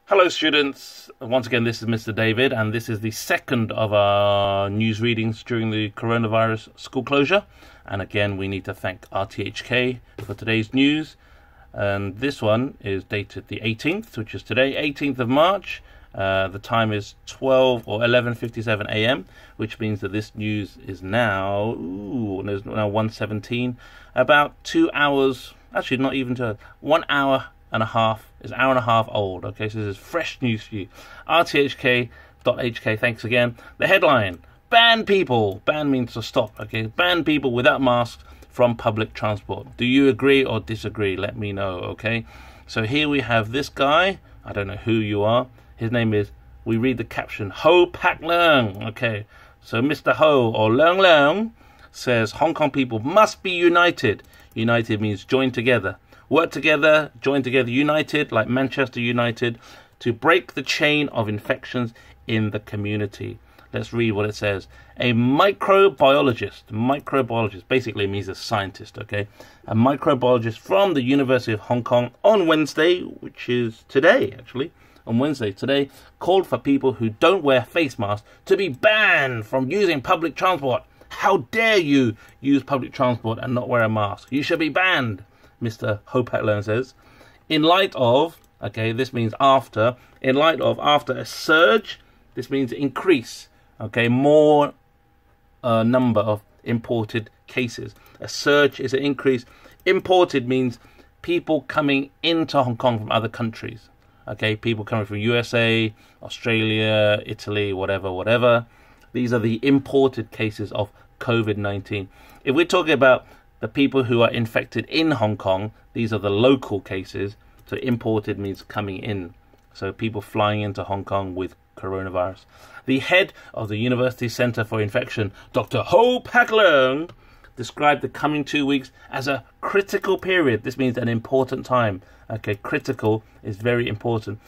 Hello students, once again this is Mr. David and this is the second of our news readings during the coronavirus school closure, and again we need to thank RTHK for today's news, and this one is dated the 18th, which is today, 18th of March. The time is 11:57 a.m, which means that this news is now 1:17, about 2 hours, actually not even 2 hours, 1 hour and a half, is an hour and a half old. Okay, so this is fresh news for you. RTHK.HK, thanks again. The headline: ban people. Ban means to stop. Okay, ban people without masks from public transport. Do you agree or disagree? Let me know. Okay, so here we have this guy. I don't know who you are. His name is, we read the caption, Ho Pak Leung. Okay, so Mr. Ho, or Leung Leung, says Hong Kong people must be united. United means join together. Work together, join together, united, like Manchester United, to break the chain of infections in the community. Let's read what it says. A microbiologist basically means a scientist, okay? A microbiologist from the University of Hong Kong on Wednesday, which is today actually, on Wednesday today, called for people who don't wear face masks to be banned from using public transport. How dare you use public transport and not wear a mask? You should be banned, Mr. Ho Pak Leung says. In light of, okay, this means after, in light of, after a surge, this means increase, okay, more number of imported cases. A surge is an increase. Imported means people coming into Hong Kong from other countries, okay, people coming from USA, Australia, Italy, whatever. These are the imported cases of COVID-19. If we're talking about the people who are infected in Hong Kong, these are the local cases. So imported means coming in. So people flying into Hong Kong with coronavirus. The head of the University Centre for Infection, Dr. Ho Pak Leung, described the coming 2 weeks as a critical period. This means an important time. Okay, critical is very important.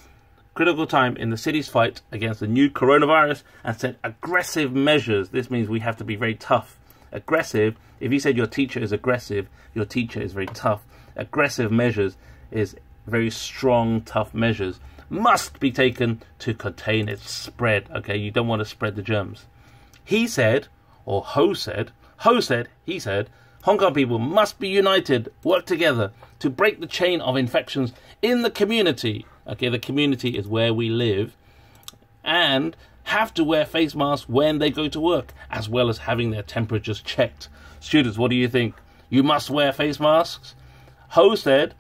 Critical time in the city's fight against the new coronavirus, and said aggressive measures. This means we have to be very tough. Aggressive, if you said your teacher is aggressive, your teacher is very tough. Aggressive measures is very strong, tough measures, must be taken to contain its spread. Okay, you don't want to spread the germs. He said, or Ho said, he said, Hong Kong people must be united, work together to break the chain of infections in the community. Okay, the community is where we live, and have to wear face masks when they go to work, as well as having their temperatures checked. Students, what do you think? You must wear face masks? He said,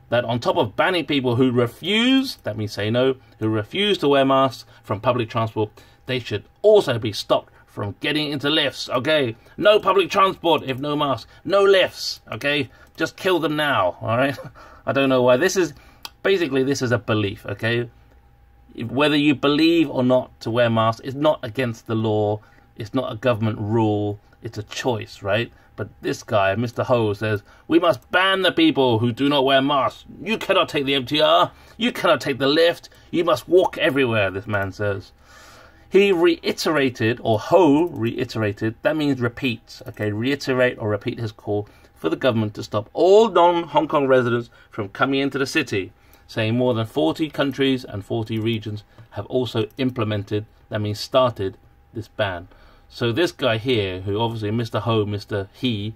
that on top of banning people who refuse, that means say no, who refuse to wear masks from public transport, they should also be stopped from getting into lifts, okay? No public transport if no mask, no lifts, okay? Just kill them now, all right? I don't know why. This is a belief, okay? Whether you believe or not to wear masks is not against the law. It's not a government rule. It's a choice, right? But this guy, Mr. Ho, says, we must ban the people who do not wear masks. You cannot take the MTR. You cannot take the lift. You must walk everywhere, this man says. He reiterated, or Ho reiterated, that means repeat, okay? Reiterate or repeat his call for the government to stop all non-Hong Kong residents from coming into the city, saying more than 40 countries and 40 regions have also implemented, that means started, this ban. So this guy here, who obviously Mr. Ho, Mr. He,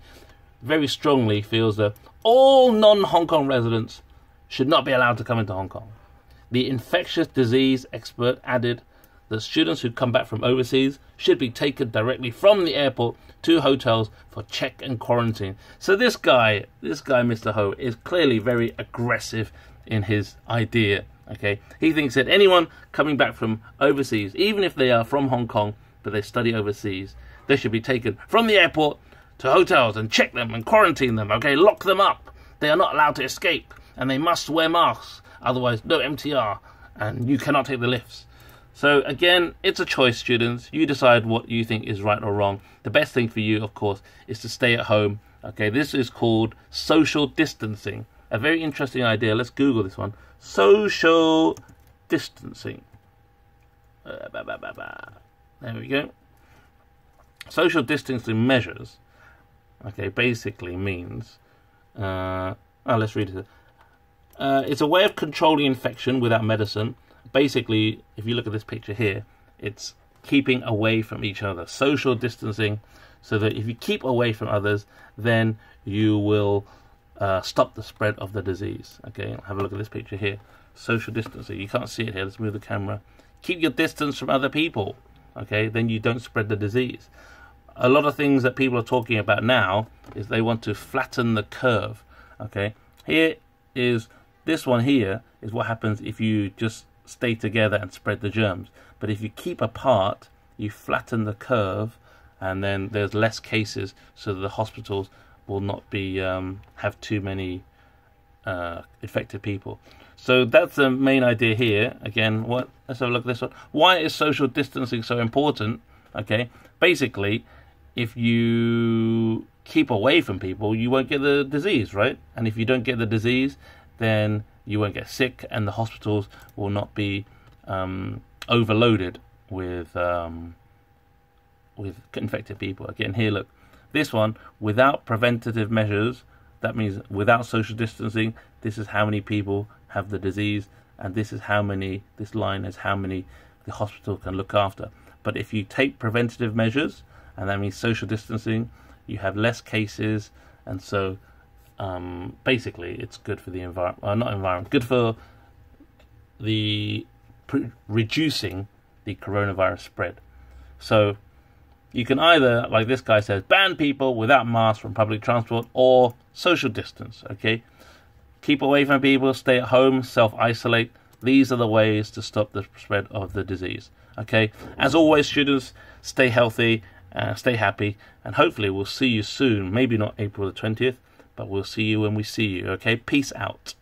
very strongly feels that all non-Hong Kong residents should not be allowed to come into Hong Kong. The infectious disease expert added that students who come back from overseas should be taken directly from the airport to hotels for check and quarantine. So this guy, Mr. Ho, is clearly very aggressive in his idea, okay? He thinks that anyone coming back from overseas, even if they are from Hong Kong, but they study overseas, they should be taken from the airport to hotels and check them and quarantine them, okay? Lock them up. They are not allowed to escape, and they must wear masks, otherwise no MTR, and you cannot take the lifts. So again, it's a choice, students. You decide what you think is right or wrong. The best thing for you, of course, is to stay at home, okay? This is called social distancing. A very interesting idea. Let's Google this one. Social distancing. There we go. Social distancing measures, okay, basically means, let's read it. It's a way of controlling infection without medicine. Basically, if you look at this picture here, it's keeping away from each other, social distancing, so that if you keep away from others, then you will stop the spread of the disease. Okay, have a look at this picture here. Social distancing. You can't see it here. Let's move the camera. Keep your distance from other people. Okay, then you don't spread the disease. A lot of things that people are talking about now is they want to flatten the curve. Okay, here is this one here is what happens if you just stay together and spread the germs. But if you keep apart, you flatten the curve, and then there's less cases, so that the hospitals will not be have too many infected people. So that's the main idea here. Again, let's have a look at this one. Why is social distancing so important? Okay, basically, if you keep away from people, you won't get the disease, right? And if you don't get the disease, then you won't get sick, and the hospitals will not be overloaded with infected people. Again, here, look, this one, without preventative measures, that means without social distancing, this is how many people have the disease, and this is how many, this line is how many the hospital can look after. But if you take preventative measures, and that means social distancing, you have less cases, and so basically it's good for the environment, good for the reducing the coronavirus spread. So you can either, like this guy says, ban people without masks from public transport, or social distance. Okay, keep away from people, stay at home, self-isolate. These are the ways to stop the spread of the disease. Okay, as always, students, stay healthy, stay happy, and hopefully we'll see you soon. Maybe not April the 20th, but we'll see you when we see you. Okay, peace out.